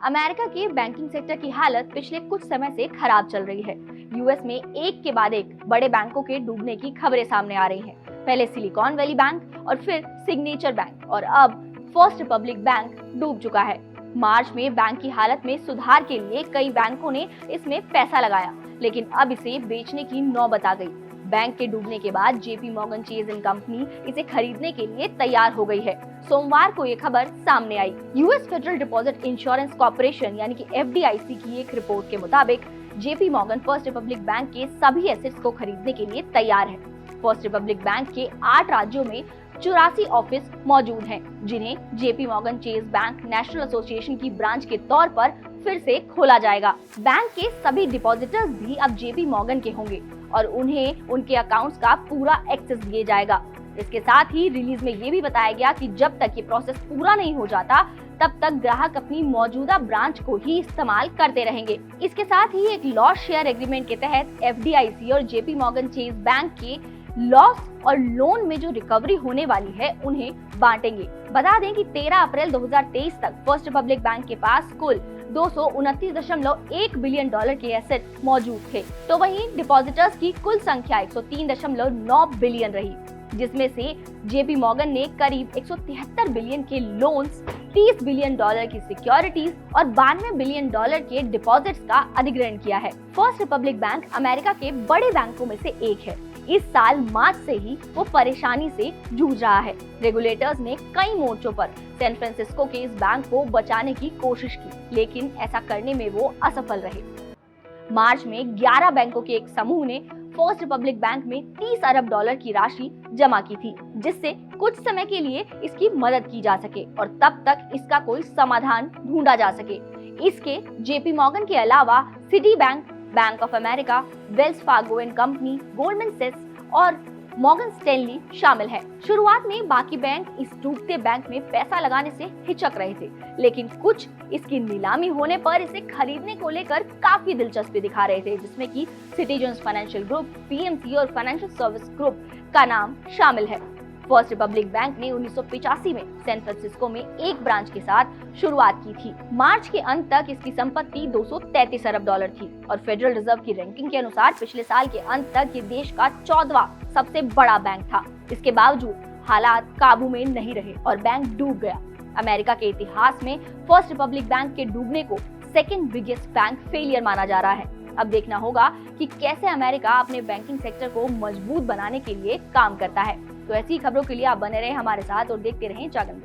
America के banking sector की हालत पिछले कुछ समय से खराब चल रही है। यूएस में एक के बाद एक बड़े बैंकों के डूबने की खबरें सामने आ रही हैं। पहले सिलिकॉन वैली बैंक और फिर सिग्नेचर बैंक और अब फर्स्ट रिपब्लिक बैंक डूब चुका है। मार्च में बैंक की हालत में सुधार के लिए कई बैंकों ने इसमें पैसा लगाया, लेकिन अब इसे बेचने की नौबत आ गई। बैंक के डूबने के बाद JP Morgan chase and company इसे खरीदने के लिए तैयार हो गई है। सोमवार को ये खबर सामने आई। US Federal Deposit Insurance Corporation यानी कि एफडीआईसी की एक रिपोर्ट के मुताबिक JP Morgan First Republic Bank के सभी एसेट्स को खरीदने के लिए तैयार है। फर्स्ट रिपब्लिक बैंक के 8 राज्यों में 84 ऑफिस मौजूद हैं, जिन्हें JP Morgan chase bank national association की ब्रांच के तौर पर फिर से खोला जाएगा। बैंक के सभी डिपॉजिटर्स भी अब जेपी मॉर्गन के होंगे और उन्हें उनके अकाउंट्स का पूरा एक्सेस दिया जाएगा। इसके साथ ही रिलीज में ये भी बताया गया कि जब तक ये प्रोसेस पूरा नहीं हो जाता तब तक ग्राहक अपनी मौजूदा ब्रांच को ही इस्तेमाल करते रहेंगे। इसके साथ ही एक लॉस शेयर एग्रीमेंट के तहत एफडीआईसी और जेपी मॉर्गन चेज बैंक के लॉस और लोन में जो रिकवरी होने वाली है उन्हें बांटेंगे। बता दें कि 13 अप्रैल 2023 तक फर्स्ट रिपब्लिक बैंक के पास कुल 229.1 बिलियन डॉलर के एसेट मौजूद थे, तो वहीं डिपॉजिटर्स की कुल संख्या 103.9 बिलियन रही, जिसमें से जेपी मॉर्गन ने करीब 173 बिलियन के लोन्स, 30 बिलियन डॉलर की सिक्योरिटीज और 92 बिलियन डॉलर के डिपॉजिट्स का अधिग्रहण किया है। फर्स्ट रिपब्लिक बैंक अमेरिका के बड़े बैंकों में से एक है। इस साल मार्च से ही वो परेशानी से जूझ रहा है। रेगुलेटर्स ने कई मोर्चों पर सैन फ्रांसिस्को के इस बैंक को बचाने की कोशिश की, लेकिन ऐसा करने में वो असफल रहे। मार्च में 11 बैंकों के एक समूह ने फर्स्ट रिपब्लिक बैंक में 30 अरब डॉलर की राशि जमा की थी, जिससे कुछ समय के लिए इसकी मदद की जा सके और तब तक इसका कोई समाधान ढूंढा जा सके। इसके जेपी मॉर्गन के अलावा Citibank, Bank of America, Wells Fargo and Company, Goldman सैक्स और मॉर्गन स्टैनली शामिल हैं। शुरुआत में बाकी बैंक इस डूबते बैंक में पैसा लगाने से हिचक रहे थे, लेकिन कुछ इसकी नीलामी होने पर इसे खरीदने को लेकर काफी दिलचस्पी दिखा रहे थे, जिसमें कि सिटीजन्स फाइनेंशियल ग्रुप, पीएमसी और फाइनेंशियल सर्विस ग्रुप का नाम शामिल है। फर्स्ट रिपब्लिक बैंक ने 1985 में सैन फ्रांसिस्को में एक ब्रांच के साथ शुरुआत की थी। मार्च के अंत तक इसकी संपत्ति 233 अरब डॉलर थी और फेडरल रिजर्व की रैंकिंग के अनुसार पिछले साल के अंत तक ये देश का 14वां सबसे बड़ा बैंक था। इसके बावजूद हालात काबू में नहीं रहे और बैंक डूब गया। अमेरिका के इतिहास में फर्स्ट रिपब्लिक बैंक के डूबने को सेकेंड बिगेस्ट बैंक फेलियर माना जा रहा है। अब देखना होगा कि कैसे अमेरिका अपने बैंकिंग सेक्टर को मजबूत बनाने के लिए काम करता है। तो ऐसी खबरों के लिए आप बने रहे हमारे साथ और देखते रहें जागरण।